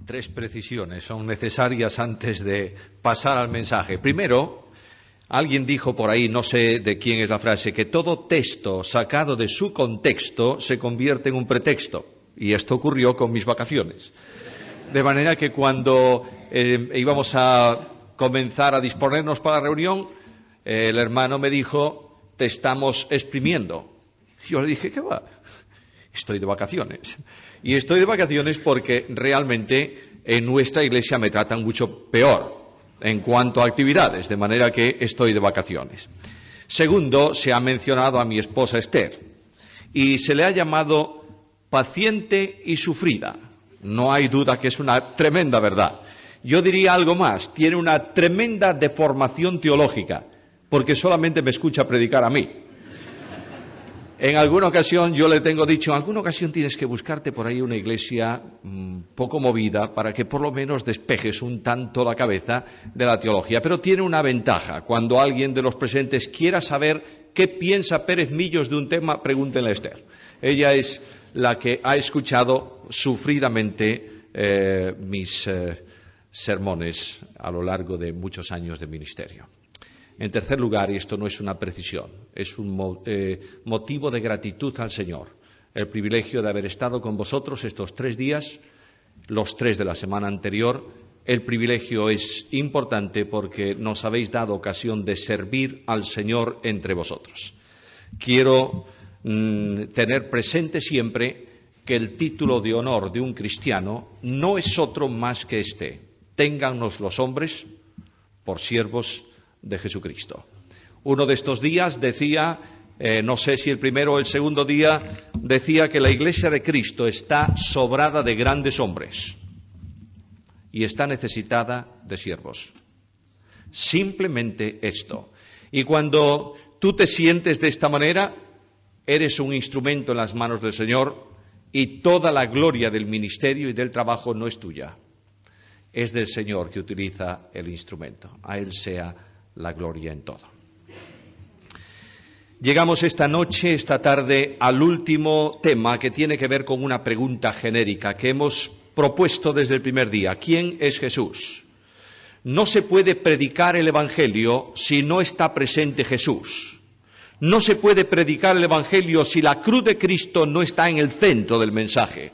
Tres precisiones son necesarias antes de pasar al mensaje. Primero, alguien dijo por ahí, no sé de quién es la frase, que todo texto sacado de su contexto se convierte en un pretexto. Y esto ocurrió con mis vacaciones. De manera que cuando íbamos a comenzar a disponernos para la reunión, el hermano me dijo, te estamos exprimiendo. Yo le dije, ¿qué va? Estoy de vacaciones. Y estoy de vacaciones porque realmente en nuestra iglesia me tratan mucho peor en cuanto a actividades, de manera que estoy de vacaciones. Segundo, se ha mencionado a mi esposa Esther y se le ha llamado paciente y sufrida. No hay duda que es una tremenda verdad. Yo diría algo más, tiene una tremenda deformación teológica, porque solamente me escucha predicar a mí. En alguna ocasión yo le tengo dicho, en alguna ocasión tienes que buscarte por ahí una iglesia poco movida para que por lo menos despejes un tanto la cabeza de la teología. Pero tiene una ventaja. Cuando alguien de los presentes quiera saber qué piensa Pérez Millos de un tema, pregúntenle a Esther. Ella es la que ha escuchado sufridamente mis sermones a lo largo de muchos años de ministerio. En tercer lugar, y esto no es una precisión, es un motivo de gratitud al Señor, el privilegio de haber estado con vosotros estos 3 días, los 3 de la semana anterior. El privilegio es importante porque nos habéis dado ocasión de servir al Señor entre vosotros. Quiero tener presente siempre que el título de honor de un cristiano no es otro más que este: téngannos los hombres por siervos de Jesucristo. Uno de estos días decía, no sé si el primero o el segundo día, decía que la Iglesia de Cristo está sobrada de grandes hombres y está necesitada de siervos. Simplemente esto. Y cuando tú te sientes de esta manera, eres un instrumento en las manos del Señor y toda la gloria del ministerio y del trabajo no es tuya. Es del Señor que utiliza el instrumento. A Él sea la gloria en todo. Llegamos esta noche, esta tarde, al último tema que tiene que ver con una pregunta genérica que hemos propuesto desde el primer día. ¿Quién es Jesús? No se puede predicar el Evangelio si no está presente Jesús. No se puede predicar el Evangelio si la cruz de Cristo no está en el centro del mensaje.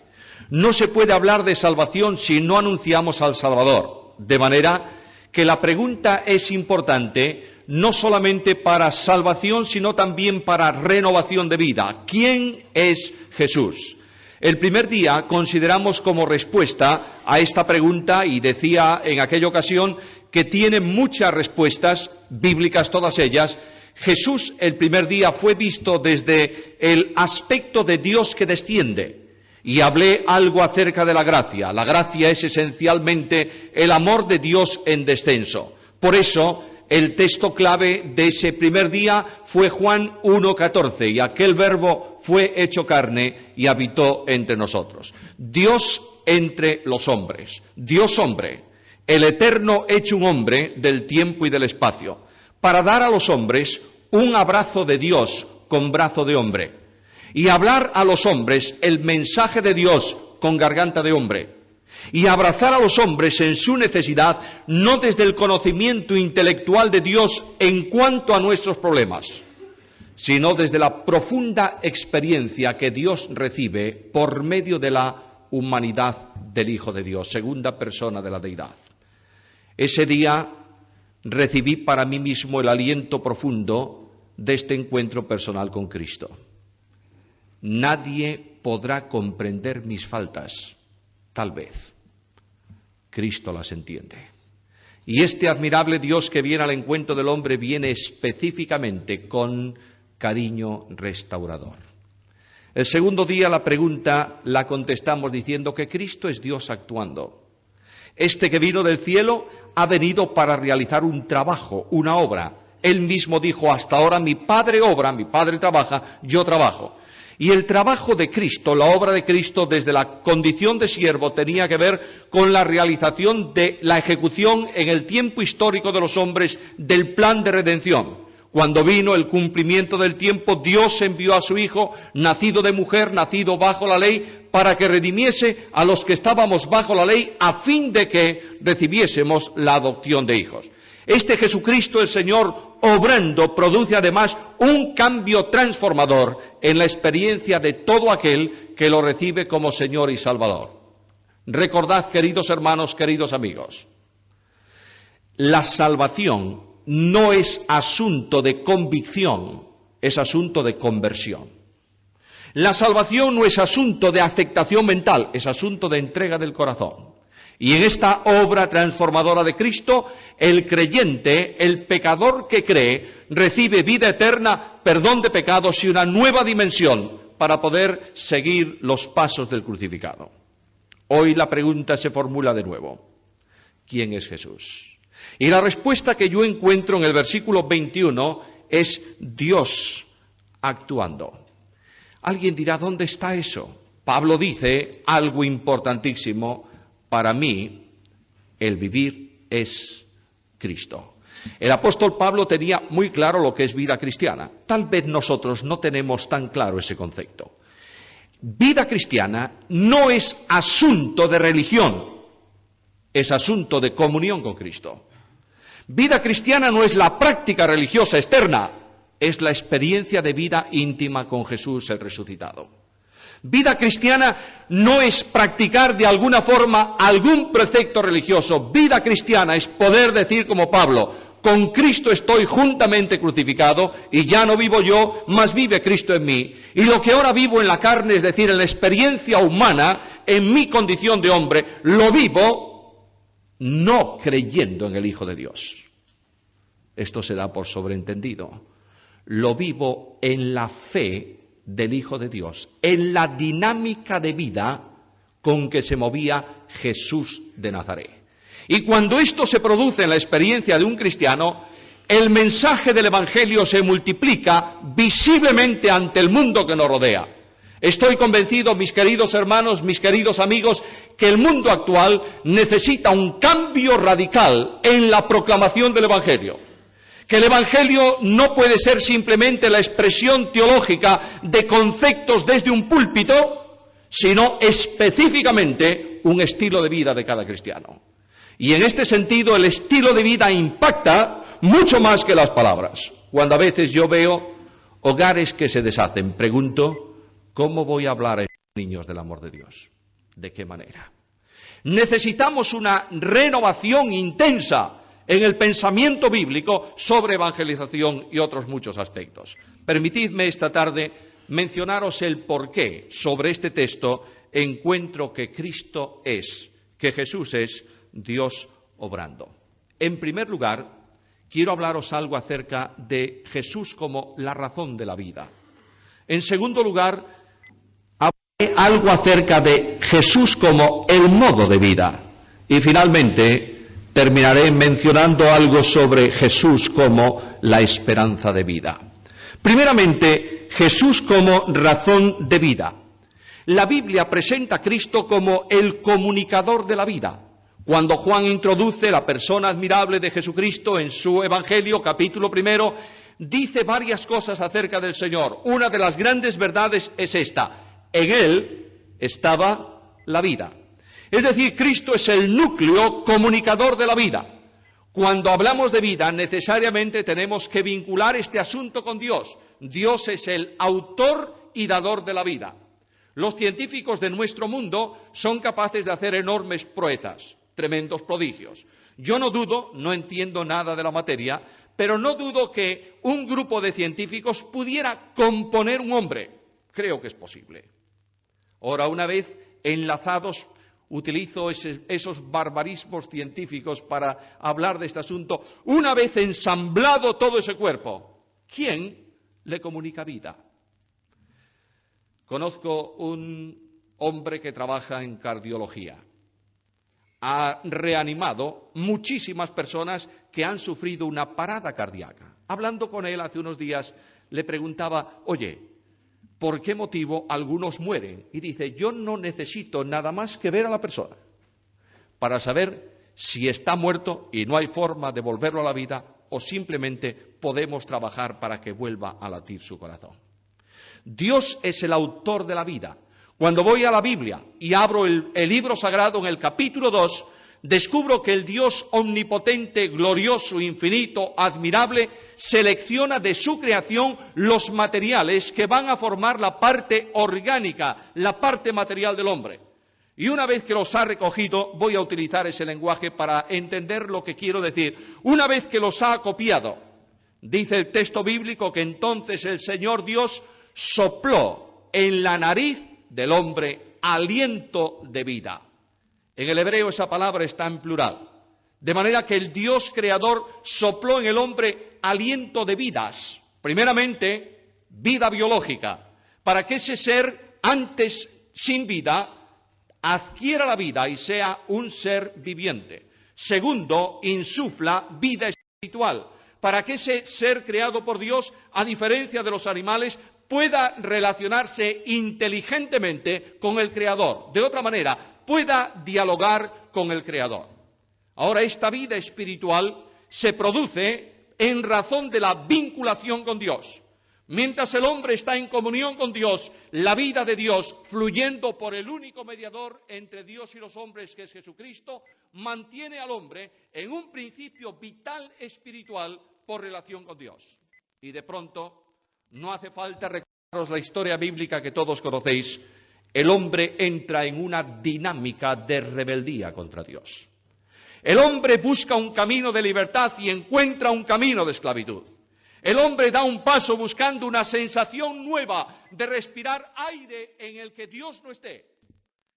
No se puede hablar de salvación si no anunciamos al Salvador. De manera que la pregunta es importante no solamente para salvación, sino también para renovación de vida. ¿Quién es Jesús? El primer día consideramos como respuesta a esta pregunta, y decía en aquella ocasión que tiene muchas respuestas bíblicas, todas ellas. Jesús el primer día fue visto desde el aspecto de Dios que desciende. Y hablé algo acerca de la gracia. La gracia es esencialmente el amor de Dios en descenso. Por eso, el texto clave de ese primer día fue Juan 1:14. Y aquel verbo fue hecho carne y habitó entre nosotros. Dios entre los hombres. Dios hombre. El eterno hecho un hombre del tiempo y del espacio. Para dar a los hombres un abrazo de Dios con brazo de hombre. Y hablar a los hombres el mensaje de Dios con garganta de hombre. Y abrazar a los hombres en su necesidad, no desde el conocimiento intelectual de Dios en cuanto a nuestros problemas, sino desde la profunda experiencia que Dios recibe por medio de la humanidad del Hijo de Dios, segunda persona de la deidad. Ese día recibí para mí mismo el aliento profundo de este encuentro personal con Cristo. Nadie podrá comprender mis faltas, tal vez. Cristo las entiende. Y este admirable Dios que viene al encuentro del hombre viene específicamente con cariño restaurador. El segundo día la pregunta la contestamos diciendo que Cristo es Dios actuando. Este que vino del cielo ha venido para realizar un trabajo, una obra. Él mismo dijo, hasta ahora mi Padre obra, mi Padre trabaja, yo trabajo. Y el trabajo de Cristo, la obra de Cristo desde la condición de siervo tenía que ver con la realización de la ejecución en el tiempo histórico de los hombres del plan de redención. Cuando vino el cumplimiento del tiempo, Dios envió a su Hijo, nacido de mujer, nacido bajo la ley, para que redimiese a los que estábamos bajo la ley, a fin de que recibiésemos la adopción de hijos. Este Jesucristo el Señor, obrando, produce además un cambio transformador en la experiencia de todo aquel que lo recibe como Señor y Salvador. Recordad, queridos hermanos, queridos amigos, la salvación no es asunto de convicción, es asunto de conversión. La salvación no es asunto de aceptación mental, es asunto de entrega del corazón. Y en esta obra transformadora de Cristo, el creyente, el pecador que cree, recibe vida eterna, perdón de pecados y una nueva dimensión para poder seguir los pasos del crucificado. Hoy la pregunta se formula de nuevo: ¿quién es Jesús? Y la respuesta que yo encuentro en el versículo 21 es Dios actuando. Alguien dirá, ¿dónde está eso? Pablo dice algo importantísimo: para mí el vivir es Cristo. El apóstol Pablo tenía muy claro lo que es vida cristiana. Tal vez nosotros no tenemos tan claro ese concepto. Vida cristiana no es asunto de religión, es asunto de comunión con Cristo. Vida cristiana no es la práctica religiosa externa, es la experiencia de vida íntima con Jesús el resucitado. Vida cristiana no es practicar de alguna forma algún precepto religioso. Vida cristiana es poder decir como Pablo: con Cristo estoy juntamente crucificado, y ya no vivo yo, mas vive Cristo en mí. Y lo que ahora vivo en la carne, es decir, en la experiencia humana, en mi condición de hombre, lo vivo no creyendo en el Hijo de Dios. Esto se da por sobreentendido. Lo vivo en la fe del Hijo de Dios, en la dinámica de vida con que se movía Jesús de Nazaret. Y cuando esto se produce en la experiencia de un cristiano, el mensaje del Evangelio se multiplica visiblemente ante el mundo que nos rodea. Estoy convencido, mis queridos hermanos, mis queridos amigos, que el mundo actual necesita un cambio radical en la proclamación del Evangelio. Que el Evangelio no puede ser simplemente la expresión teológica de conceptos desde un púlpito, sino específicamente un estilo de vida de cada cristiano. Y en este sentido el estilo de vida impacta mucho más que las palabras. Cuando a veces yo veo hogares que se deshacen, pregunto: ¿cómo voy a hablar a estos niños del amor de Dios? ¿De qué manera? Necesitamos una renovación intensa en el pensamiento bíblico sobre evangelización y otros muchos aspectos. Permitidme esta tarde mencionaros el porqué sobre este texto encuentro que Cristo es, que Jesús es Dios obrando. En primer lugar, quiero hablaros algo acerca de Jesús como la razón de la vida. En segundo lugar, hablaré algo acerca de Jesús como el modo de vida. Y finalmente, terminaré mencionando algo sobre Jesús como la esperanza de vida. Primeramente, Jesús como razón de vida. La Biblia presenta a Cristo como el comunicador de la vida. Cuando Juan introduce la persona admirable de Jesucristo en su Evangelio, capítulo 1, dice varias cosas acerca del Señor. Una de las grandes verdades es esta: en Él estaba la vida. Es decir, Cristo es el núcleo comunicador de la vida. Cuando hablamos de vida, necesariamente tenemos que vincular este asunto con Dios. Dios es el autor y dador de la vida. Los científicos de nuestro mundo son capaces de hacer enormes proezas, tremendos prodigios. Yo no dudo, no entiendo nada de la materia, pero no dudo que un grupo de científicos pudiera componer un hombre. Creo que es posible. Ahora, una vez enlazados, utilizo esos barbarismos científicos para hablar de este asunto. Una vez ensamblado todo ese cuerpo, ¿quién le comunica vida? Conozco un hombre que trabaja en cardiología. Ha reanimado muchísimas personas que han sufrido una parada cardíaca. Hablando con él hace unos días, le preguntaba: oye, ¿por qué motivo algunos mueren? Y dice: yo no necesito nada más que ver a la persona para saber si está muerto y no hay forma de volverlo a la vida, o simplemente podemos trabajar para que vuelva a latir su corazón. Dios es el autor de la vida. Cuando voy a la Biblia y abro el libro sagrado en el capítulo 2, descubro que el Dios omnipotente, glorioso, infinito, admirable, selecciona de su creación los materiales que van a formar la parte orgánica, la parte material del hombre. Y una vez que los ha recogido, voy a utilizar ese lenguaje para entender lo que quiero decir. Una vez que los ha copiado, dice el texto bíblico que entonces el Señor Dios sopló en la nariz del hombre aliento de vida. En el hebreo esa palabra está en plural. De manera que el Dios creador sopló en el hombre aliento de vidas. Primeramente, vida biológica, para que ese ser antes sin vida adquiera la vida y sea un ser viviente. Segundo, insufla vida espiritual, para que ese ser creado por Dios, a diferencia de los animales, pueda relacionarse inteligentemente con el Creador. De otra manera, pueda dialogar con el Creador. Ahora, esta vida espiritual se produce en razón de la vinculación con Dios. Mientras el hombre está en comunión con Dios, la vida de Dios, fluyendo por el único mediador entre Dios y los hombres, que es Jesucristo, mantiene al hombre en un principio vital espiritual por relación con Dios. Y de pronto, no hace falta recordaros la historia bíblica que todos conocéis, el hombre entra en una dinámica de rebeldía contra Dios. El hombre busca un camino de libertad y encuentra un camino de esclavitud. El hombre da un paso buscando una sensación nueva de respirar aire en el que Dios no esté.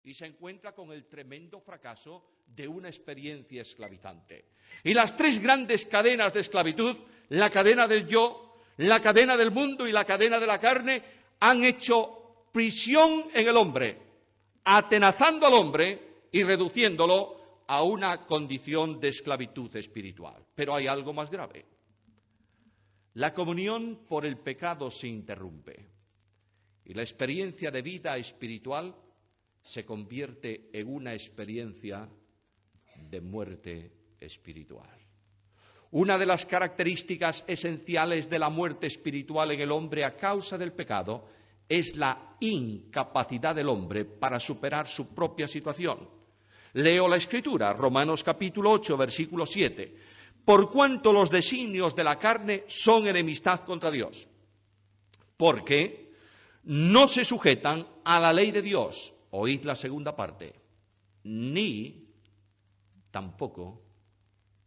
Y se encuentra con el tremendo fracaso de una experiencia esclavizante. Y las tres grandes cadenas de esclavitud, la cadena del yo, la cadena del mundo y la cadena de la carne, han hecho prisión en el hombre, atenazando al hombre y reduciéndolo a una condición de esclavitud espiritual. Pero hay algo más grave. La comunión por el pecado se interrumpe y la experiencia de vida espiritual se convierte en una experiencia de muerte espiritual. Una de las características esenciales de la muerte espiritual en el hombre a causa del pecado es la incapacidad del hombre para superar su propia situación. Leo la Escritura, Romanos capítulo 8, versículo 7. Por cuanto los designios de la carne son enemistad contra Dios, porque no se sujetan a la ley de Dios, oíd la segunda parte, ni tampoco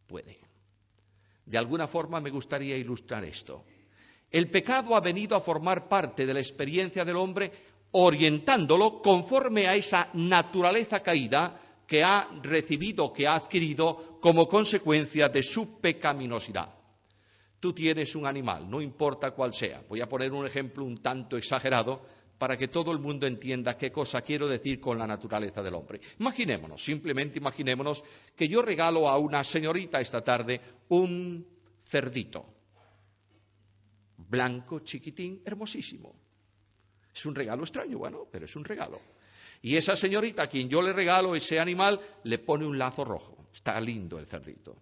pueden. De alguna forma me gustaría ilustrar esto. El pecado ha venido a formar parte de la experiencia del hombre, orientándolo conforme a esa naturaleza caída que ha recibido, que ha adquirido como consecuencia de su pecaminosidad. Tú tienes un animal, no importa cuál sea. Voy a poner un ejemplo un tanto exagerado para que todo el mundo entienda qué cosa quiero decir con la naturaleza del hombre. Imaginémonos, simplemente imaginémonos que yo regalo a una señorita esta tarde un cerdito. Blanco, chiquitín, hermosísimo. Es un regalo extraño, bueno, pero es un regalo. Y esa señorita a quien yo le regalo ese animal le pone un lazo rojo. Está lindo el cerdito.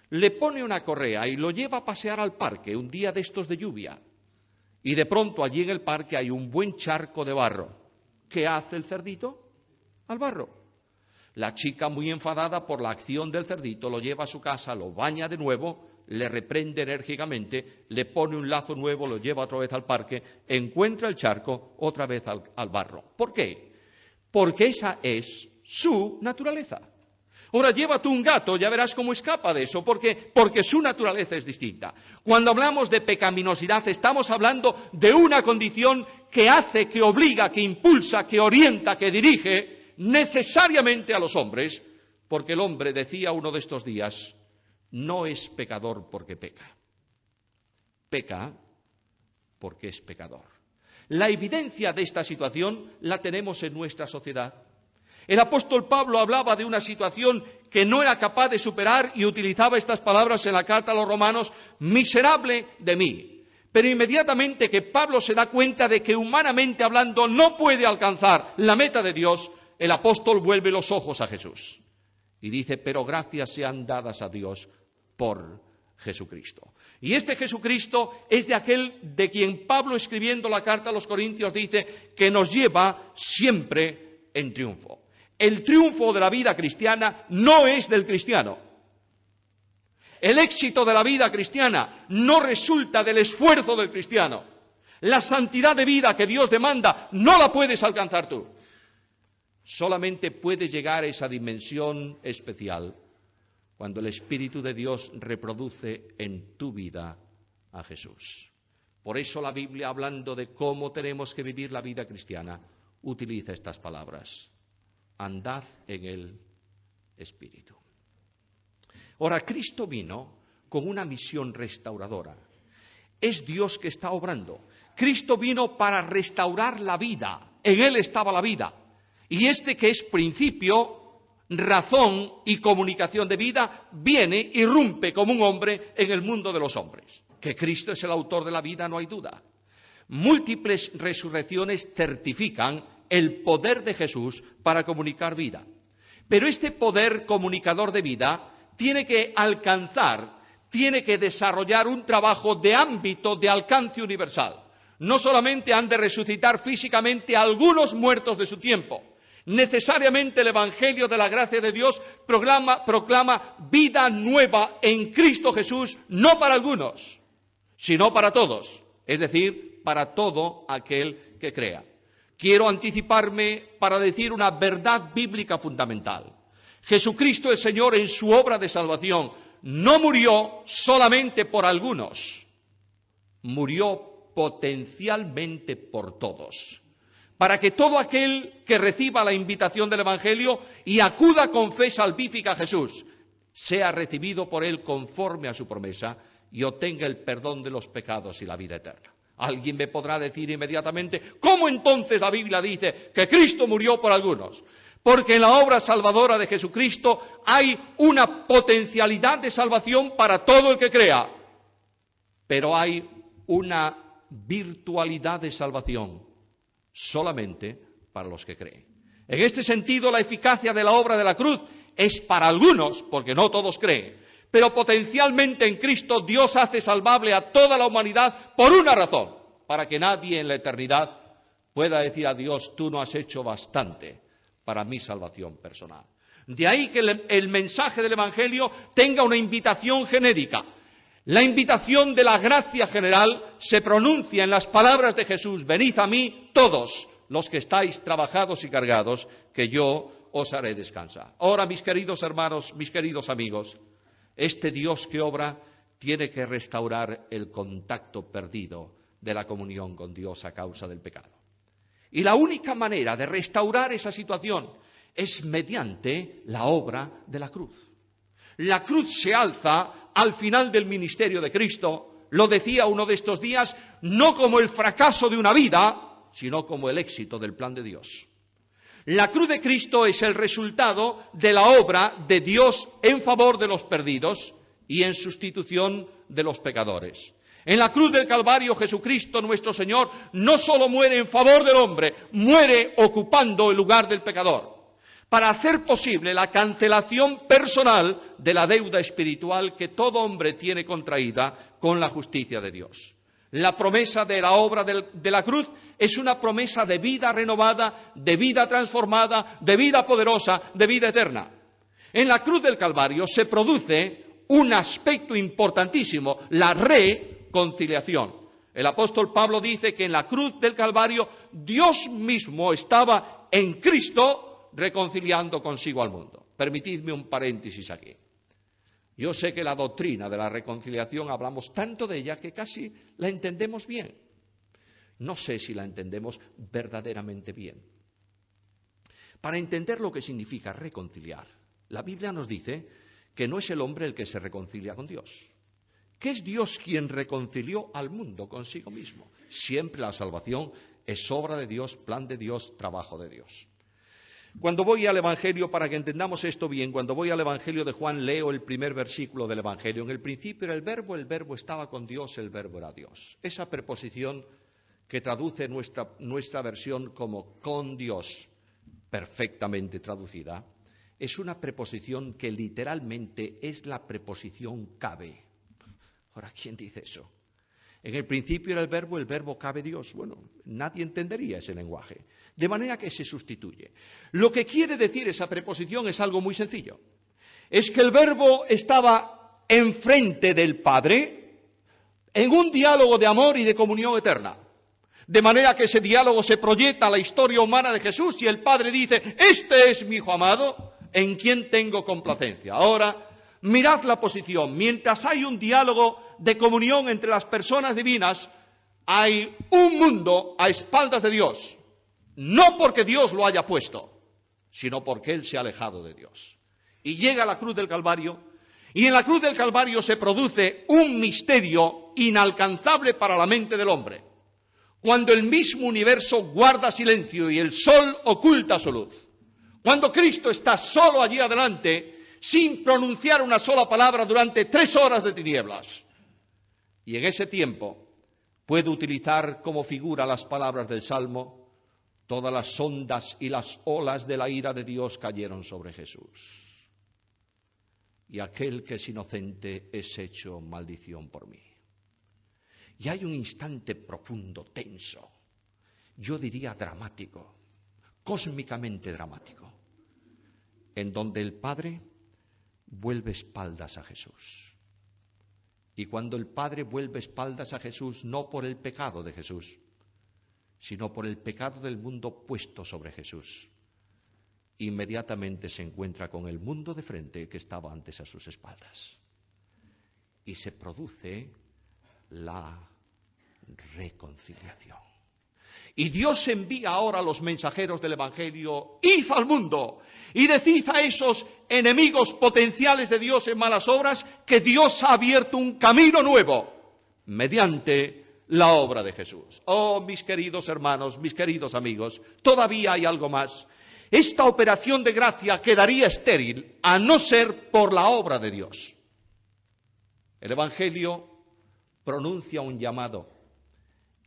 Le pone una correa y lo lleva a pasear al parque un día de estos de lluvia. Y de pronto allí en el parque hay un buen charco de barro. ¿Qué hace el cerdito? Al barro. La chica, muy enfadada por la acción del cerdito, lo lleva a su casa, lo baña de nuevo, le reprende enérgicamente, le pone un lazo nuevo, lo lleva otra vez al parque, encuentra el charco, otra vez al barro. ¿Por qué? Porque esa es su naturaleza. Ahora, llévate un gato, ya verás cómo escapa de eso, porque su naturaleza es distinta. Cuando hablamos de pecaminosidad, estamos hablando de una condición que hace, que obliga, que impulsa, que orienta, que dirige necesariamente a los hombres, porque el hombre, decía uno de estos días, no es pecador porque peca. Peca porque es pecador. La evidencia de esta situación la tenemos en nuestra sociedad. El apóstol Pablo hablaba de una situación que no era capaz de superar y utilizaba estas palabras en la carta a los romanos, miserable de mí. Pero inmediatamente que Pablo se da cuenta de que humanamente hablando no puede alcanzar la meta de Dios, el apóstol vuelve los ojos a Jesús y dice, pero gracias sean dadas a Dios por Jesucristo. Y este Jesucristo es de aquel de quien Pablo, escribiendo la carta a los Corintios, dice que nos lleva siempre en triunfo. El triunfo de la vida cristiana no es del cristiano. El éxito de la vida cristiana no resulta del esfuerzo del cristiano. La santidad de vida que Dios demanda no la puedes alcanzar tú. Solamente puedes llegar a esa dimensión especial cuando el Espíritu de Dios reproduce en tu vida a Jesús. Por eso la Biblia, hablando de cómo tenemos que vivir la vida cristiana, utiliza estas palabras: andad en el Espíritu. Ahora, Cristo vino con una misión restauradora. Es Dios que está obrando. Cristo vino para restaurar la vida. En Él estaba la vida. Y este que es principio, razón y comunicación de vida, viene, irrumpe como un hombre en el mundo de los hombres. Que Cristo es el autor de la vida, no hay duda. Múltiples resurrecciones certifican el poder de Jesús para comunicar vida. Pero este poder comunicador de vida tiene que alcanzar, tiene que desarrollar un trabajo de ámbito de alcance universal. No solamente han de resucitar físicamente a algunos muertos de su tiempo. Necesariamente el Evangelio de la gracia de Dios proclama vida nueva en Cristo Jesús, no para algunos, sino para todos, es decir, para todo aquel que crea. Quiero anticiparme para decir una verdad bíblica fundamental. Jesucristo el Señor, en su obra de salvación, no murió solamente por algunos, murió potencialmente por todos, para que todo aquel que reciba la invitación del Evangelio y acuda con fe salvífica a Jesús, sea recibido por Él conforme a su promesa y obtenga el perdón de los pecados y la vida eterna. Alguien me podrá decir inmediatamente: ¿cómo entonces la Biblia dice que Cristo murió por algunos? Porque en la obra salvadora de Jesucristo hay una potencialidad de salvación para todo el que crea, pero hay una virtualidad de salvación solamente para los que creen. En este sentido, la eficacia de la obra de la cruz es para algunos, porque no todos creen, pero potencialmente en Cristo Dios hace salvable a toda la humanidad por una razón: para que nadie en la eternidad pueda decir a Dios: tú no has hecho bastante para mi salvación personal. De ahí que el mensaje del Evangelio tenga una invitación genérica. La invitación de la gracia general se pronuncia en las palabras de Jesús: venid a mí todos los que estáis trabajados y cargados, que yo os haré descansar. Ahora, mis queridos hermanos, mis queridos amigos, este Dios que obra tiene que restaurar el contacto perdido de la comunión con Dios a causa del pecado. Y la única manera de restaurar esa situación es mediante la obra de la cruz. La cruz se alza al final del ministerio de Cristo, lo decía uno de estos días, no como el fracaso de una vida, sino como el éxito del plan de Dios. La cruz de Cristo es el resultado de la obra de Dios en favor de los perdidos y en sustitución de los pecadores. En la cruz del Calvario, Jesucristo nuestro Señor no solo muere en favor del hombre, muere ocupando el lugar del pecador, para hacer posible la cancelación personal de la deuda espiritual que todo hombre tiene contraída con la justicia de Dios. La promesa de la obra de la cruz es una promesa de vida renovada, de vida transformada, de vida poderosa, de vida eterna. En la cruz del Calvario se produce un aspecto importantísimo: la reconciliación. El apóstol Pablo dice que en la cruz del Calvario Dios mismo estaba en Cristo reconciliando consigo al mundo. Permitidme un paréntesis aquí. Yo sé que la doctrina de la reconciliación hablamos tanto de ella que casi la entendemos bien. No sé si la entendemos verdaderamente bien. Para entender lo que significa reconciliar, la Biblia nos dice que no es el hombre el que se reconcilia con Dios, que es Dios quien reconcilió al mundo consigo mismo. Siempre la salvación es obra de Dios, plan de Dios, trabajo de Dios. Cuando voy al Evangelio, para que entendamos esto bien, cuando voy al Evangelio de Juan, leo el primer versículo del Evangelio. En el principio era el verbo estaba con Dios, el verbo era Dios. Esa preposición que traduce nuestra versión como con Dios, perfectamente traducida, es una preposición que literalmente es la preposición cabe. Ahora, ¿quién dice eso? En el principio era el verbo cabe Dios. Bueno, nadie entendería ese lenguaje. De manera que se sustituye. Lo que quiere decir esa preposición es algo muy sencillo. Es que el verbo estaba enfrente del Padre en un diálogo de amor y de comunión eterna. De manera que ese diálogo se proyecta a la historia humana de Jesús y el Padre dice, este es mi Hijo amado, en quien tengo complacencia. Ahora, mirad la posición. Mientras hay un diálogo de comunión entre las personas divinas, hay un mundo a espaldas de Dios. No porque Dios lo haya puesto, sino porque Él se ha alejado de Dios. Y llega a la cruz del Calvario, y en la cruz del Calvario se produce un misterio inalcanzable para la mente del hombre. Cuando el mismo universo guarda silencio y el sol oculta su luz. Cuando Cristo está solo allí adelante, sin pronunciar una sola palabra durante 3 horas de tinieblas. Y en ese tiempo puede utilizar como figura las palabras del Salmo, todas las ondas y las olas de la ira de Dios cayeron sobre Jesús. Y aquel que es inocente es hecho maldición por mí. Y hay un instante profundo, tenso, yo diría dramático, cósmicamente dramático, en donde el Padre vuelve espaldas a Jesús. Y cuando el Padre vuelve espaldas a Jesús, no por el pecado de Jesús, sino por el pecado del mundo puesto sobre Jesús, inmediatamente se encuentra con el mundo de frente que estaba antes a sus espaldas. Y se produce la reconciliación. Y Dios envía ahora a los mensajeros del Evangelio, id al mundo y decid a esos enemigos potenciales de Dios en malas obras que Dios ha abierto un camino nuevo mediante la obra de Jesús. Oh, mis queridos hermanos, mis queridos amigos, todavía hay algo más. Esta operación de gracia quedaría estéril a no ser por la obra de Dios. El Evangelio pronuncia un llamado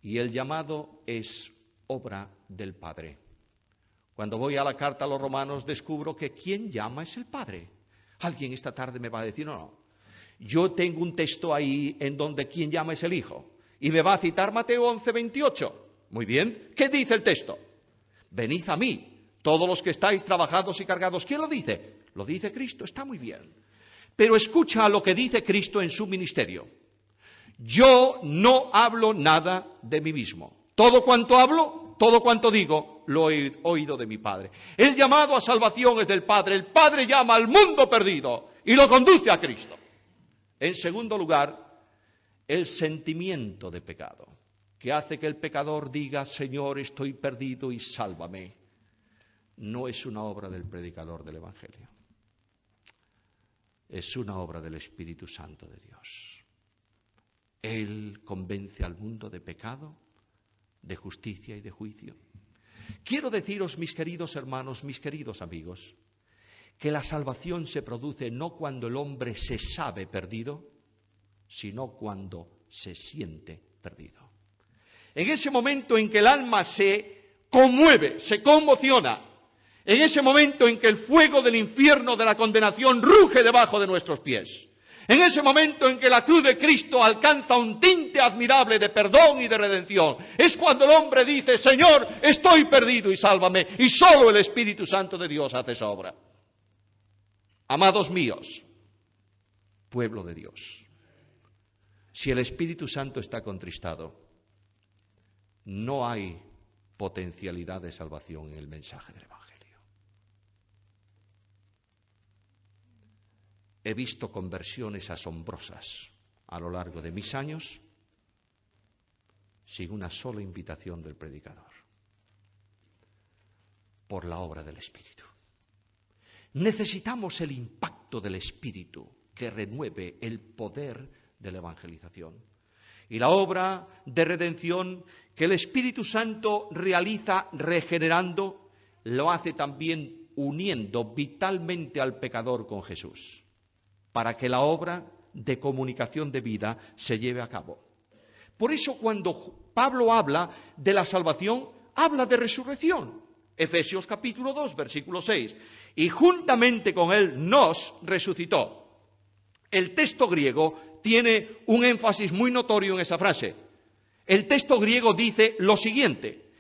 y el llamado es obra del Padre. Cuando voy a la carta a los Romanos descubro que quien llama es el Padre. Alguien esta tarde me va a decir, no, yo tengo un texto ahí en donde quien llama es el Hijo y me va a citar Mateo 11:28. Muy bien, ¿qué dice el texto? Venid a mí, todos los que estáis trabajados y cargados. ¿Quién lo dice? Lo dice Cristo, está muy bien. Pero escucha lo que dice Cristo en su ministerio. Yo no hablo nada de mí mismo. Todo cuanto hablo, todo cuanto digo, lo he oído de mi Padre. El llamado a salvación es del Padre. El Padre llama al mundo perdido y lo conduce a Cristo. En segundo lugar, el sentimiento de pecado, que hace que el pecador diga, Señor, estoy perdido y sálvame. No es una obra del predicador del Evangelio. Es una obra del Espíritu Santo de Dios. Él convence al mundo de pecado, de justicia y de juicio. Quiero deciros, mis queridos hermanos, mis queridos amigos, que la salvación se produce no cuando el hombre se sabe perdido, sino cuando se siente perdido. En ese momento en que el alma se conmueve, se conmociona, en ese momento en que el fuego del infierno de la condenación ruge debajo de nuestros pies, en ese momento en que la cruz de Cristo alcanza un tinte admirable de perdón y de redención, es cuando el hombre dice, Señor, estoy perdido y sálvame, y solo el Espíritu Santo de Dios hace esa obra. Amados míos, pueblo de Dios, si el Espíritu Santo está contristado, no hay potencialidad de salvación en el mensaje del Evangelio. He visto conversiones asombrosas a lo largo de mis años sin una sola invitación del predicador, por la obra del Espíritu. Necesitamos el impacto del Espíritu que renueve el poder de la evangelización. Y la obra de redención que el Espíritu Santo realiza regenerando, lo hace también uniendo vitalmente al pecador con Jesús, para que la obra de comunicación de vida se lleve a cabo. Por eso cuando Pablo habla de la salvación, habla de resurrección. Efesios capítulo 2, versículo 6. Y juntamente con él nos resucitó. El texto griego tiene un énfasis muy notorio en esa frase. El texto griego dice lo siguiente: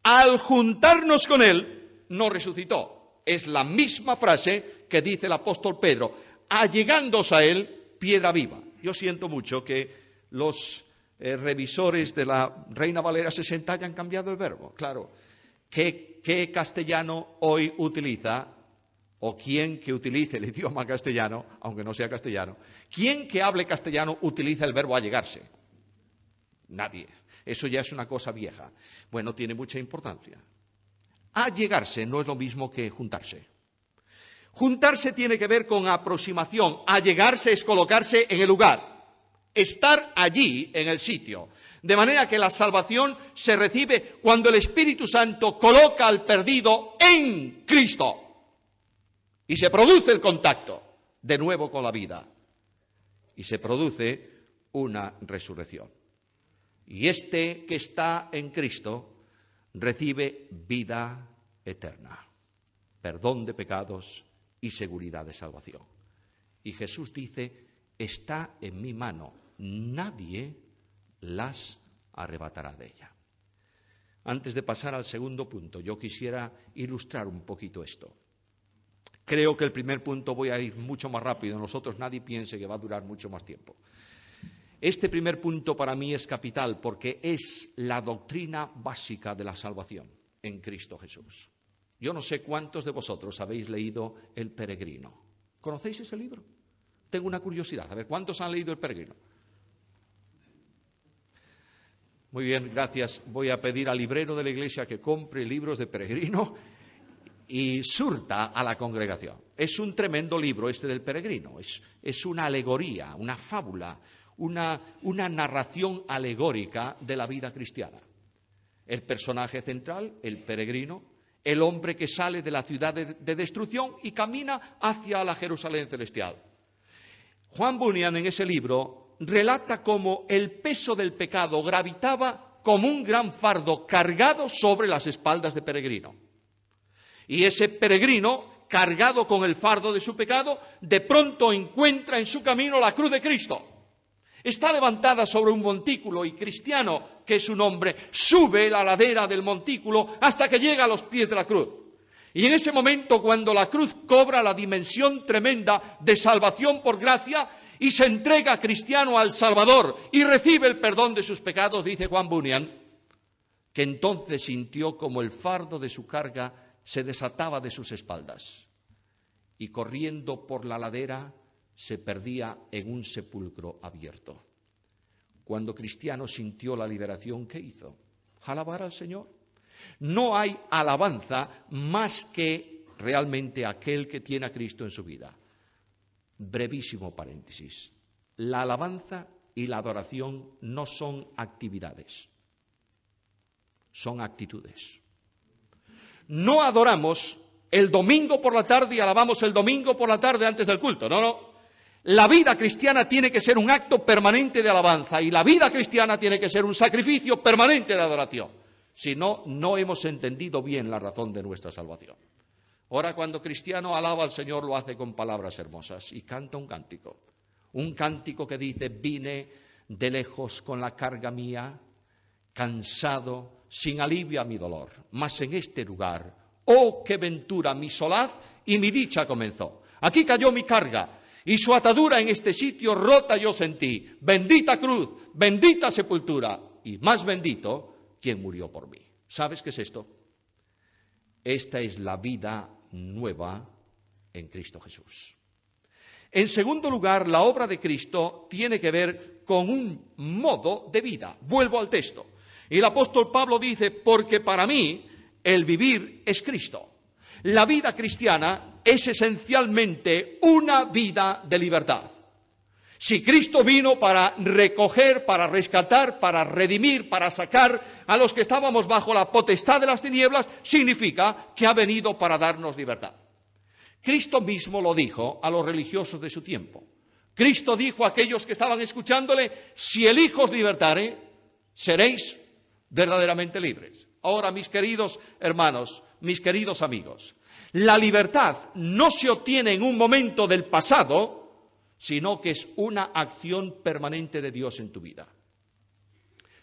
al juntarnos con Él, nos resucitó. Es la misma frase que dice el apóstol Pedro: allegándose a Él, piedra viva. Yo siento mucho que los revisores de la Reina Valera 60 hayan cambiado el verbo. Claro, ¿qué castellano hoy utiliza? O quién que utilice el idioma castellano, aunque no sea castellano, ¿quién que hable castellano utiliza el verbo allegarse? Nadie. Eso ya es una cosa vieja. Bueno, tiene mucha importancia. Allegarse no es lo mismo que juntarse. Juntarse tiene que ver con aproximación. Allegarse es colocarse en el lugar, estar allí en el sitio. De manera que la salvación se recibe cuando el Espíritu Santo coloca al perdido en Cristo. Y se produce el contacto de nuevo con la vida. Y se produce una resurrección. Y este que está en Cristo recibe vida eterna, perdón de pecados y seguridad de salvación. Y Jesús dice: está en mi mano, nadie las arrebatará de ella. Antes de pasar al segundo punto, yo quisiera ilustrar un poquito esto. Creo que el primer punto voy a ir mucho más rápido, nosotros nadie piense que va a durar mucho más tiempo. Este primer punto para mí es capital porque es la doctrina básica de la salvación en Cristo Jesús. Yo no sé cuántos de vosotros habéis leído El Peregrino. ¿Conocéis ese libro? Tengo una curiosidad. A ver, ¿cuántos han leído El Peregrino? Muy bien, gracias. Voy a pedir al librero de la iglesia que compre libros de Peregrino y surta a la congregación. Es un tremendo libro este del Peregrino. Es una alegoría, una fábula, una narración alegórica de la vida cristiana. El personaje central, el peregrino, el hombre que sale de la ciudad de destrucción y camina hacia la Jerusalén celestial. Juan Bunyan en ese libro relata cómo el peso del pecado gravitaba como un gran fardo cargado sobre las espaldas de Peregrino. Y ese peregrino, cargado con el fardo de su pecado, de pronto encuentra en su camino la cruz de Cristo. Está levantada sobre un montículo y Cristiano, que es un hombre, sube la ladera del montículo hasta que llega a los pies de la cruz. Y en ese momento, cuando la cruz cobra la dimensión tremenda de salvación por gracia y se entrega Cristiano al Salvador y recibe el perdón de sus pecados, dice Juan Bunyan, que entonces sintió como el fardo de su carga se desataba de sus espaldas y corriendo por la ladera se perdía en un sepulcro abierto. Cuando Cristiano sintió la liberación, ¿qué hizo? ¿Alabar al Señor? No hay alabanza más que realmente aquel que tiene a Cristo en su vida. Brevísimo paréntesis. La alabanza y la adoración no son actividades, son actitudes. No adoramos el domingo por la tarde y alabamos el domingo por la tarde antes del culto. No. La vida cristiana tiene que ser un acto permanente de alabanza y la vida cristiana tiene que ser un sacrificio permanente de adoración. Si no, no hemos entendido bien la razón de nuestra salvación. Ahora, cuando Cristiano alaba al Señor, lo hace con palabras hermosas y canta un cántico que dice: vine de lejos con la carga mía, cansado, sin alivio a mi dolor, mas en este lugar, oh, qué ventura, mi solaz y mi dicha comenzó. Aquí cayó mi carga y su atadura en este sitio rota yo sentí. Bendita cruz, bendita sepultura y más bendito quien murió por mí. ¿Sabes qué es esto? Esta es la vida nueva en Cristo Jesús. En segundo lugar, la obra de Cristo tiene que ver con un modo de vida. Vuelvo al texto. Y el apóstol Pablo dice: porque para mí el vivir es Cristo. La vida cristiana es esencialmente una vida de libertad. Si Cristo vino para recoger, para rescatar, para redimir, para sacar a los que estábamos bajo la potestad de las tinieblas, significa que ha venido para darnos libertad. Cristo mismo lo dijo a los religiosos de su tiempo. Cristo dijo a aquellos que estaban escuchándole: si el Hijo os libertare, seréis verdaderamente libres. Ahora, mis queridos hermanos, mis queridos amigos, la libertad no se obtiene en un momento del pasado, sino que es una acción permanente de Dios en tu vida.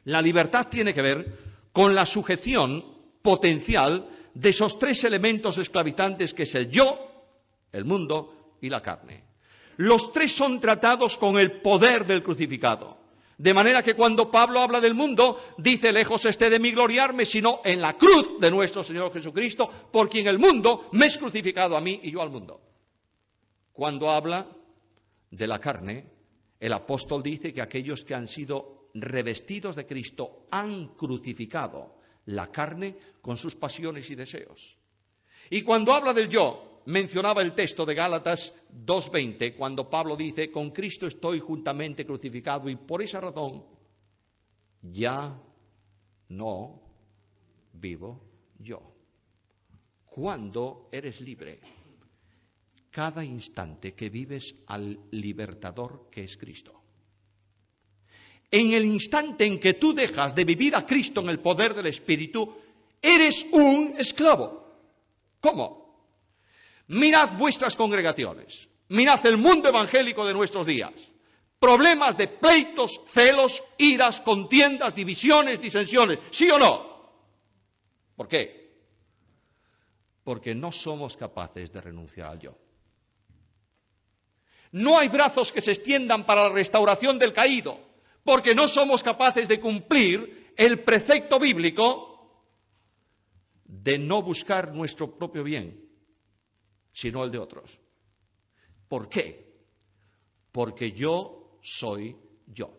La libertad tiene que ver con la sujeción potencial de esos tres elementos esclavizantes que es el yo, el mundo y la carne. Los tres son tratados con el poder del crucificado. De manera que cuando Pablo habla del mundo, dice, lejos esté de mí gloriarme, sino en la cruz de nuestro Señor Jesucristo, por quien el mundo me es crucificado a mí y yo al mundo. Cuando habla de la carne, el apóstol dice que aquellos que han sido revestidos de Cristo han crucificado la carne con sus pasiones y deseos. Y cuando habla del yo, mencionaba el texto de Gálatas 2:20, cuando Pablo dice, con Cristo estoy juntamente crucificado y por esa razón ya no vivo yo. ¿Cuándo eres libre? Cada instante que vives al libertador que es Cristo. En el instante en que tú dejas de vivir a Cristo en el poder del Espíritu, eres un esclavo. ¿Cómo? Mirad vuestras congregaciones, mirad el mundo evangélico de nuestros días. Problemas de pleitos, celos, iras, contiendas, divisiones, disensiones, ¿sí o no? ¿Por qué? Porque no somos capaces de renunciar al yo. No hay brazos que se extiendan para la restauración del caído, porque no somos capaces de cumplir el precepto bíblico de no buscar nuestro propio bien, sino el de otros. ¿Por qué? Porque yo soy yo.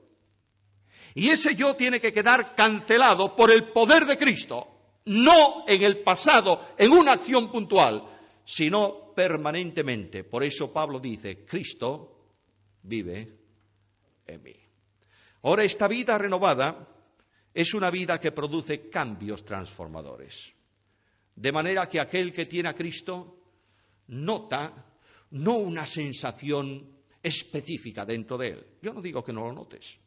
Y ese yo tiene que quedar cancelado por el poder de Cristo, no en el pasado, en una acción puntual, sino permanentemente. Por eso Pablo dice, Cristo vive en mí. Ahora, esta vida renovada es una vida que produce cambios transformadores. De manera que aquel que tiene a Cristo nota no una sensación específica dentro de él. Yo no digo que no lo notes,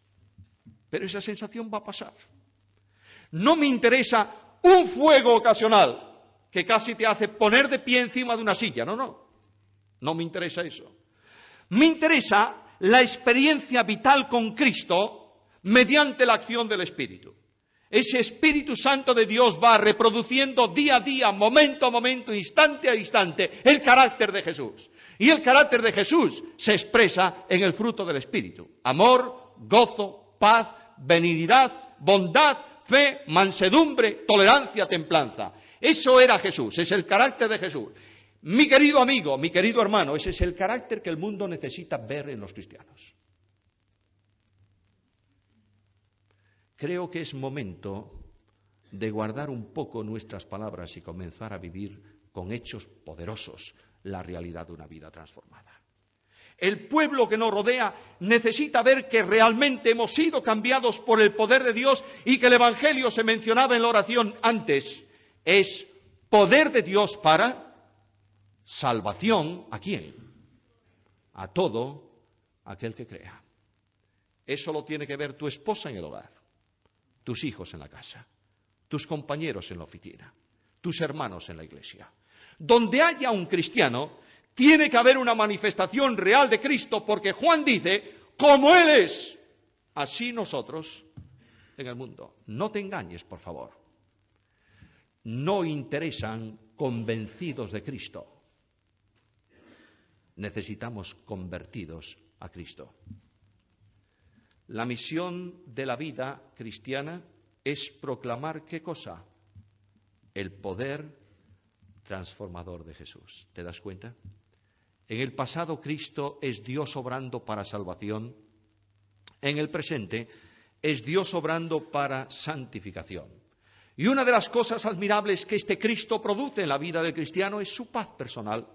pero esa sensación va a pasar. No me interesa un fuego ocasional que casi te hace poner de pie encima de una silla. No me interesa eso. Me interesa la experiencia vital con Cristo mediante la acción del Espíritu. Ese Espíritu Santo de Dios va reproduciendo día a día, momento a momento, instante a instante, el carácter de Jesús. Y el carácter de Jesús se expresa en el fruto del Espíritu. Amor, gozo, paz, benignidad, bondad, fe, mansedumbre, tolerancia, templanza. Eso era Jesús, es el carácter de Jesús. Mi querido amigo, mi querido hermano, ese es el carácter que el mundo necesita ver en los cristianos. Creo que es momento de guardar un poco nuestras palabras y comenzar a vivir con hechos poderosos la realidad de una vida transformada. El pueblo que nos rodea necesita ver que realmente hemos sido cambiados por el poder de Dios y que el Evangelio, se mencionaba en la oración antes, es poder de Dios para salvación. ¿A quién? A todo aquel que crea. Eso lo tiene que ver tu esposa en el hogar, tus hijos en la casa, tus compañeros en la oficina, tus hermanos en la iglesia. Donde haya un cristiano, tiene que haber una manifestación real de Cristo, porque Juan dice, como Él es, así nosotros en el mundo. No te engañes, por favor. No interesan convencidos de Cristo. Necesitamos convertidos a Cristo. La misión de la vida cristiana es proclamar, ¿qué cosa? El poder transformador de Jesús. ¿Te das cuenta? En el pasado Cristo es Dios obrando para salvación. En el presente es Dios obrando para santificación. Y una de las cosas admirables que este Cristo produce en la vida del cristiano es su paz personal.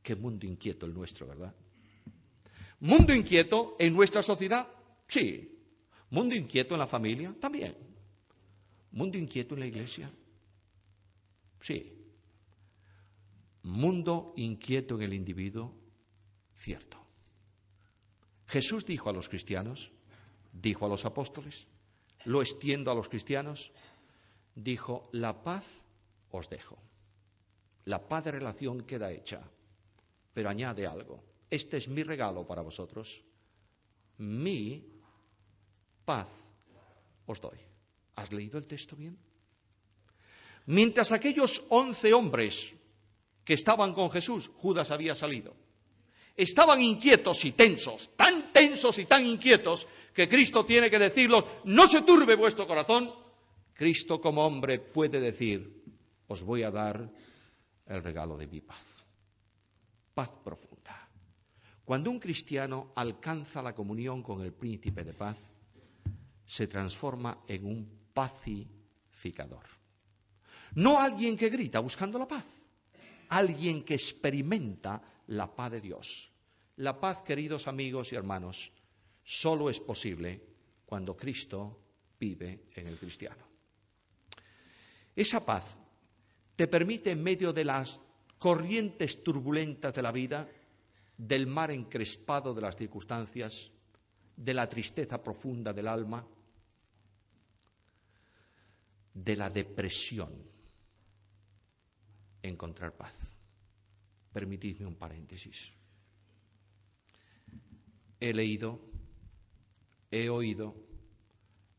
Qué mundo inquieto el nuestro, ¿verdad? ¿Mundo inquieto en nuestra sociedad? Sí. ¿Mundo inquieto en la familia? También. ¿Mundo inquieto en la iglesia? Sí. ¿Mundo inquieto en el individuo? Cierto. Jesús dijo a los cristianos, dijo a los apóstoles, lo extiendo a los cristianos, dijo, la paz os dejo. La paz de relación queda hecha, pero añade algo. este es mi regalo para vosotros, mi paz os doy. ¿Has leído el texto bien? Mientras aquellos 11 hombres que estaban con Jesús, Judas había salido, estaban inquietos y tensos, tan tensos y tan inquietos, que Cristo tiene que decirlos, no se turbe vuestro corazón. Cristo como hombre puede decir, os voy a dar el regalo de mi paz. Paz profunda. Cuando un cristiano alcanza la comunión con el príncipe de paz, se transforma en un pacificador. No alguien que grita buscando la paz, alguien que experimenta la paz de Dios. La paz, queridos amigos y hermanos, solo es posible cuando Cristo vive en el cristiano. Esa paz te permite, en medio de las corrientes turbulentas de la vida, del mar encrespado de las circunstancias, de la tristeza profunda del alma, de la depresión, encontrar paz. Permitidme un paréntesis. He leído, he oído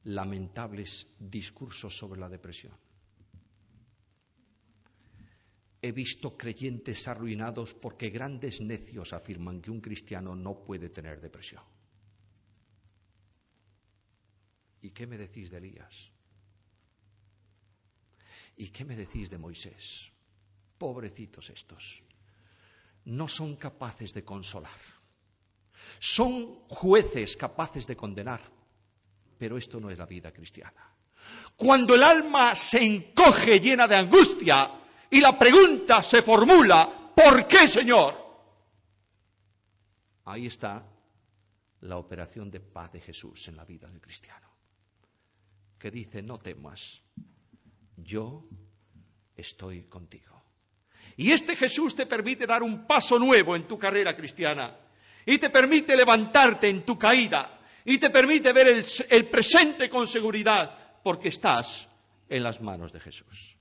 lamentables discursos sobre la depresión. He visto creyentes arruinados porque grandes necios afirman que un cristiano no puede tener depresión. ¿Y qué me decís de Elías? ¿Y qué me decís de Moisés? Pobrecitos estos. No son capaces de consolar. Son jueces capaces de condenar. Pero esto no es la vida cristiana. Cuando el alma se encoge llena de angustia y la pregunta se formula, ¿por qué, Señor? Ahí está la operación de paz de Jesús en la vida del cristiano, que dice, no temas, yo estoy contigo. Y este Jesús te permite dar un paso nuevo en tu carrera cristiana, y te permite levantarte en tu caída, y te permite ver el presente con seguridad, porque estás en las manos de Jesús.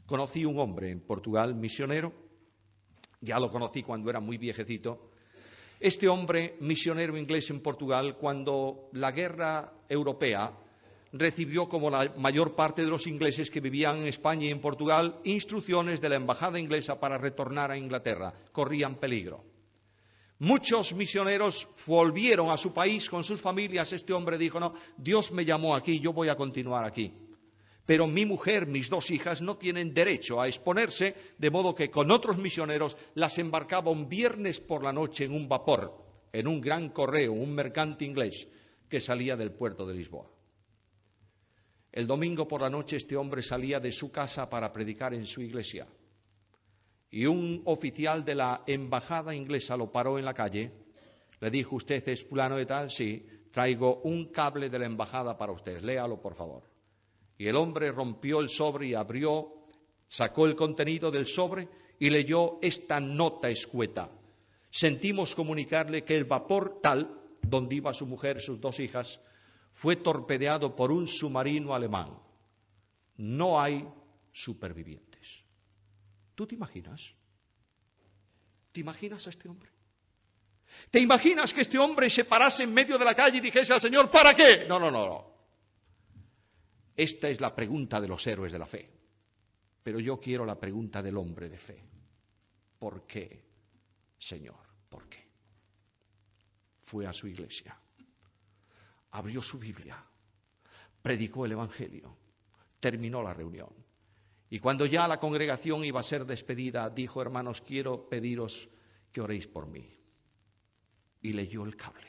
Conocí un hombre en Portugal, misionero, ya lo conocí cuando era muy viejecito. Este hombre, misionero inglés en Portugal, cuando la guerra europea recibió, como la mayor parte de los ingleses que vivían en España y en Portugal, instrucciones de la embajada inglesa para retornar a Inglaterra. Corrían peligro. Muchos misioneros volvieron a su país con sus familias. Este hombre dijo, no, Dios me llamó aquí, yo voy a continuar aquí. Pero mi mujer, mis 2 hijas, no tienen derecho a exponerse, de modo que con otros misioneros las embarcaba un viernes por la noche en un vapor, en un gran correo, un mercante inglés que salía del puerto de Lisboa. El domingo por la noche este hombre salía de su casa para predicar en su iglesia. Y un oficial de la embajada inglesa lo paró en la calle, le dijo, ¿usted es fulano de tal? Sí, traigo un cable de la embajada para usted, léalo por favor. Y el hombre rompió el sobre y abrió, sacó el contenido del sobre y leyó esta nota escueta. Sentimos comunicarle que el vapor tal, donde iba su mujer y sus 2 hijas, fue torpedeado por un submarino alemán. No hay supervivientes. ¿Tú te imaginas? ¿Te imaginas a este hombre? ¿Te imaginas que este hombre se parase en medio de la calle y dijese al Señor, ¿para qué? No. Esta es la pregunta de los héroes de la fe. Pero yo quiero la pregunta del hombre de fe. ¿Por qué, Señor? ¿Por qué? Fue a su iglesia, abrió su Biblia, predicó el Evangelio, terminó la reunión. Y cuando ya la congregación iba a ser despedida, dijo, hermanos, quiero pediros que oréis por mí. Y leyó el cable.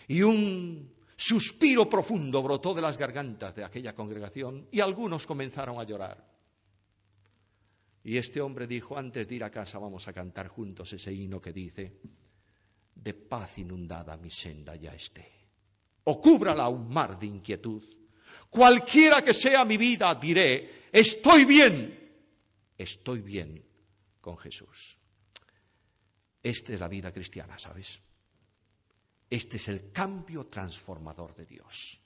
Y un suspiro profundo brotó de las gargantas de aquella congregación y algunos comenzaron a llorar. Y este hombre dijo, antes de ir a casa vamos a cantar juntos ese himno que dice, de paz inundada mi senda ya esté, o cúbrala un mar de inquietud. Cualquiera que sea mi vida, diré, estoy bien con Jesús. Esta es la vida cristiana, ¿sabes? Este es el cambio transformador de Dios.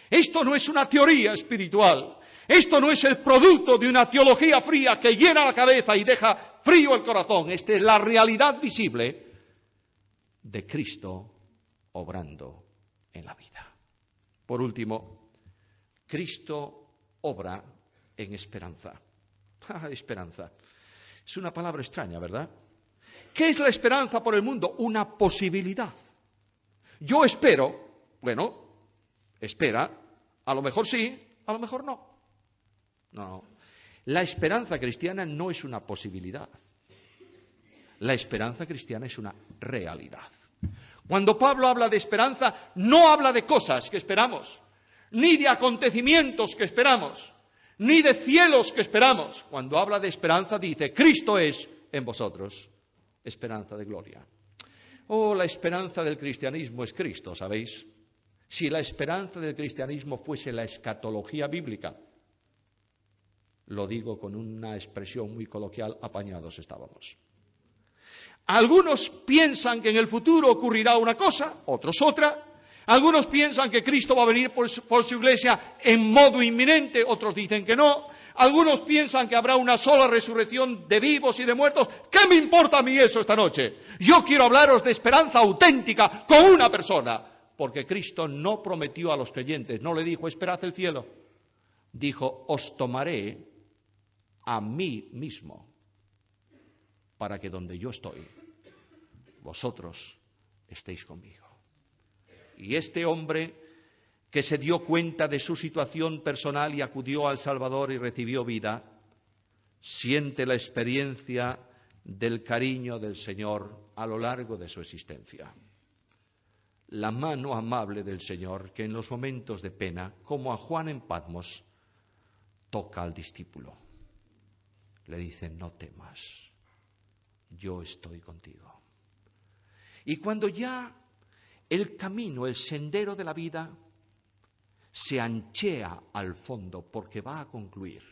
Esto no es una teoría espiritual. Esto no es el producto de una teología fría que llena la cabeza y deja frío el corazón. Esta es la realidad visible de Cristo obrando en la vida. Por último, Cristo obra en esperanza. Esperanza. Es una palabra extraña, ¿verdad? ¿Qué es la esperanza por el mundo? Una posibilidad. Yo espero, bueno, espera, a lo mejor sí, a lo mejor no. No, la esperanza cristiana no es una posibilidad. La esperanza cristiana es una realidad. Cuando Pablo habla de esperanza, no habla de cosas que esperamos, ni de acontecimientos que esperamos, ni de cielos que esperamos. Cuando habla de esperanza dice, Cristo es en vosotros esperanza de gloria. Oh, la esperanza del cristianismo es Cristo, ¿sabéis? Si la esperanza del cristianismo fuese la escatología bíblica, lo digo con una expresión muy coloquial, apañados estábamos. Algunos piensan que en el futuro ocurrirá una cosa, otros otra. Algunos piensan que Cristo va a venir por su iglesia en modo inminente, otros dicen que no. Algunos piensan que habrá una sola resurrección de vivos y de muertos. ¿Qué me importa a mí eso esta noche? Yo quiero hablaros de esperanza auténtica con una persona, porque Cristo no prometió a los creyentes, no le dijo, esperad el cielo. Dijo, os tomaré a mí mismo, para que donde yo estoy, vosotros estéis conmigo. Y este hombre que se dio cuenta de su situación personal y acudió al Salvador y recibió vida, siente la experiencia del cariño del Señor a lo largo de su existencia. La mano amable del Señor que en los momentos de pena, como a Juan en Patmos, toca al discípulo. Le dice, no temas, yo estoy contigo. Y cuando ya el camino, el sendero de la vida, se anchea al fondo porque va a concluir,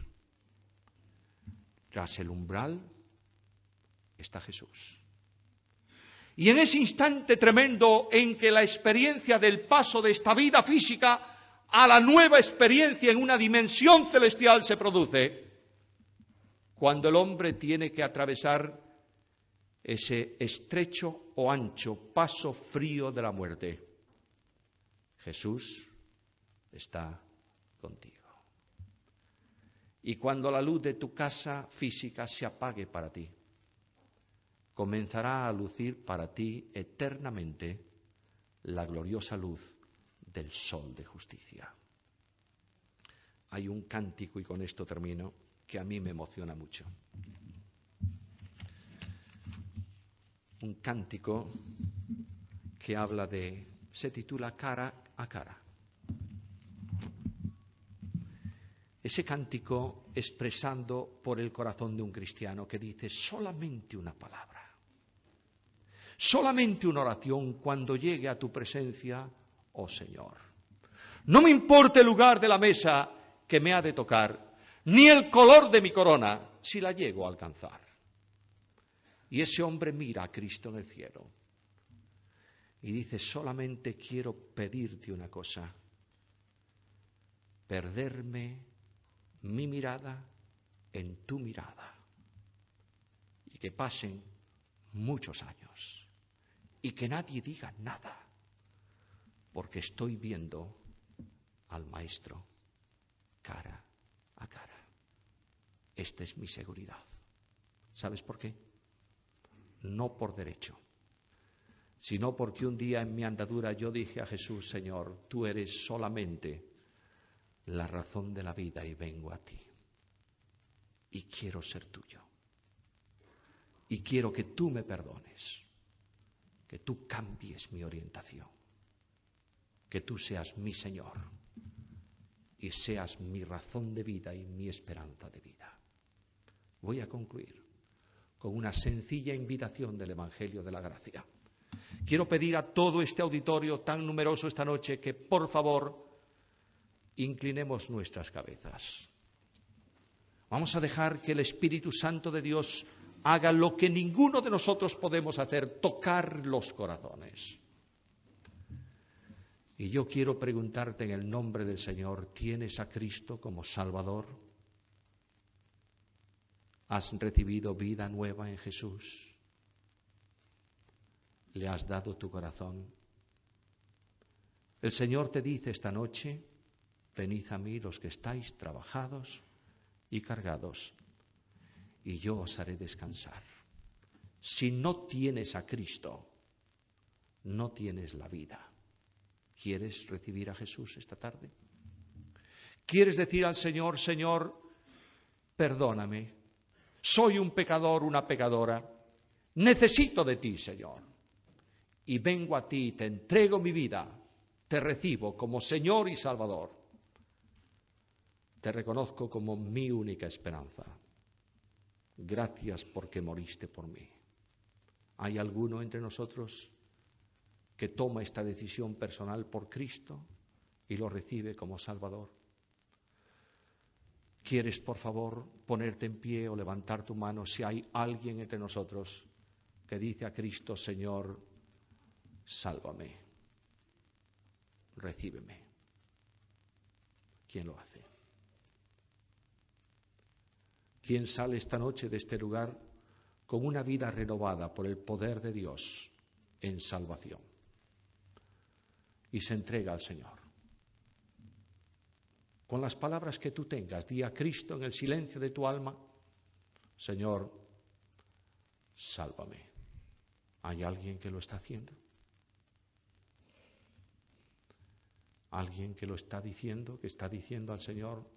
tras el umbral está Jesús. Y en ese instante tremendo en que la experiencia del paso de esta vida física a la nueva experiencia en una dimensión celestial se produce, cuando el hombre tiene que atravesar ese estrecho o ancho paso frío de la muerte, Jesús está contigo. Y cuando la luz de tu casa física se apague para ti, comenzará a lucir para ti eternamente la gloriosa luz del sol de justicia. Hay un cántico, y con esto termino, que a mí me emociona mucho. Un cántico que habla se titula Cara a Cara. Ese cántico expresando por el corazón de un cristiano que dice solamente una palabra, solamente una oración cuando llegue a tu presencia, oh Señor. No me importa el lugar de la mesa que me ha de tocar, ni el color de mi corona, si la llego a alcanzar. Y ese hombre mira a Cristo en el cielo y dice, solamente quiero pedirte una cosa, perderme mi mirada en tu mirada, y que pasen muchos años y que nadie diga nada, porque estoy viendo al Maestro cara a cara. Esta es mi seguridad. ¿Sabes por qué? No por derecho, sino porque un día en mi andadura yo dije a Jesús, Señor, tú eres solamente la razón de la vida y vengo a ti. Y quiero ser tuyo. Y quiero que tú me perdones, que tú cambies mi orientación, que tú seas mi Señor y seas mi razón de vida y mi esperanza de vida. Voy a concluir con una sencilla invitación del Evangelio de la Gracia. Quiero pedir a todo este auditorio tan numeroso esta noche que, por favor, inclinemos nuestras cabezas. Vamos a dejar que el Espíritu Santo de Dios haga lo que ninguno de nosotros podemos hacer, tocar los corazones. Y yo quiero preguntarte en el nombre del Señor, ¿tienes a Cristo como Salvador? ¿Has recibido vida nueva en Jesús? ¿Le has dado tu corazón? El Señor te dice esta noche, venid a mí los que estáis trabajados y cargados, y yo os haré descansar. Si no tienes a Cristo, no tienes la vida. ¿Quieres recibir a Jesús esta tarde? ¿Quieres decir al Señor, Señor, perdóname, soy un pecador, una pecadora, necesito de ti, Señor, y vengo a ti, te entrego mi vida, te recibo como Señor y Salvador, te reconozco como mi única esperanza. Gracias porque moriste por mí. ¿Hay alguno entre nosotros que toma esta decisión personal por Cristo y lo recibe como Salvador? ¿Quieres, por favor, ponerte en pie o levantar tu mano si hay alguien entre nosotros que dice a Cristo, Señor, sálvame, recíbeme? ¿Quién lo hace? ¿Quién sale esta noche de este lugar con una vida renovada por el poder de Dios en salvación y se entrega al Señor? Con las palabras que tú tengas, di a Cristo en el silencio de tu alma, Señor, sálvame. ¿Hay alguien que lo está haciendo? ¿Alguien que lo está diciendo, que está diciendo al Señor,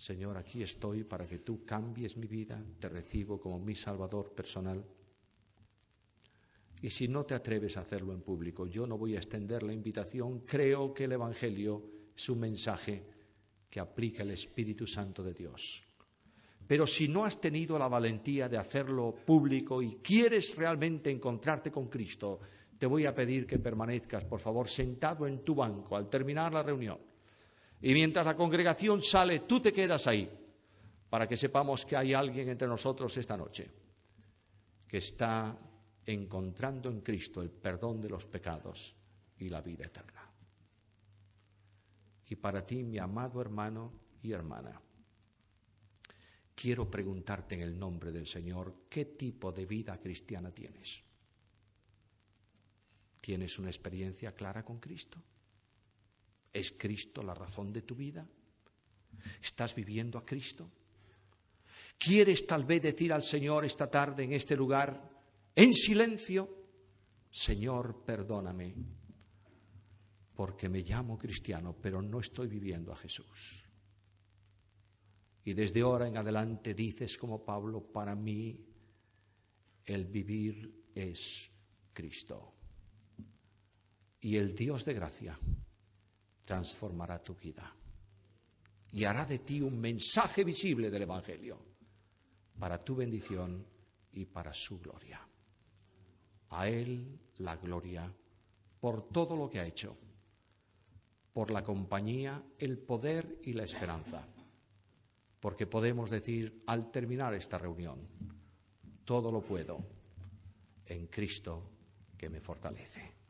Señor, aquí estoy para que tú cambies mi vida, te recibo como mi Salvador personal? Y si no te atreves a hacerlo en público, yo no voy a extender la invitación. Creo que el Evangelio es un mensaje que aplica el Espíritu Santo de Dios. Pero si no has tenido la valentía de hacerlo público y quieres realmente encontrarte con Cristo, te voy a pedir que permanezcas, por favor, sentado en tu banco al terminar la reunión. Y mientras la congregación sale, tú te quedas ahí, para que sepamos que hay alguien entre nosotros esta noche que está encontrando en Cristo el perdón de los pecados y la vida eterna. Y para ti, mi amado hermano y hermana, quiero preguntarte en el nombre del Señor, ¿qué tipo de vida cristiana tienes? ¿Tienes una experiencia clara con Cristo? ¿Es Cristo la razón de tu vida? ¿Estás viviendo a Cristo? ¿Quieres tal vez decir al Señor esta tarde en este lugar, en silencio, Señor, perdóname, porque me llamo cristiano, pero no estoy viviendo a Jesús? Y desde ahora en adelante dices como Pablo, para mí el vivir es Cristo. Y el Dios de gracia transformará tu vida y hará de ti un mensaje visible del Evangelio para tu bendición y para su gloria. A Él la gloria por todo lo que ha hecho, por la compañía, el poder y la esperanza, porque podemos decir al terminar esta reunión, todo lo puedo en Cristo que me fortalece.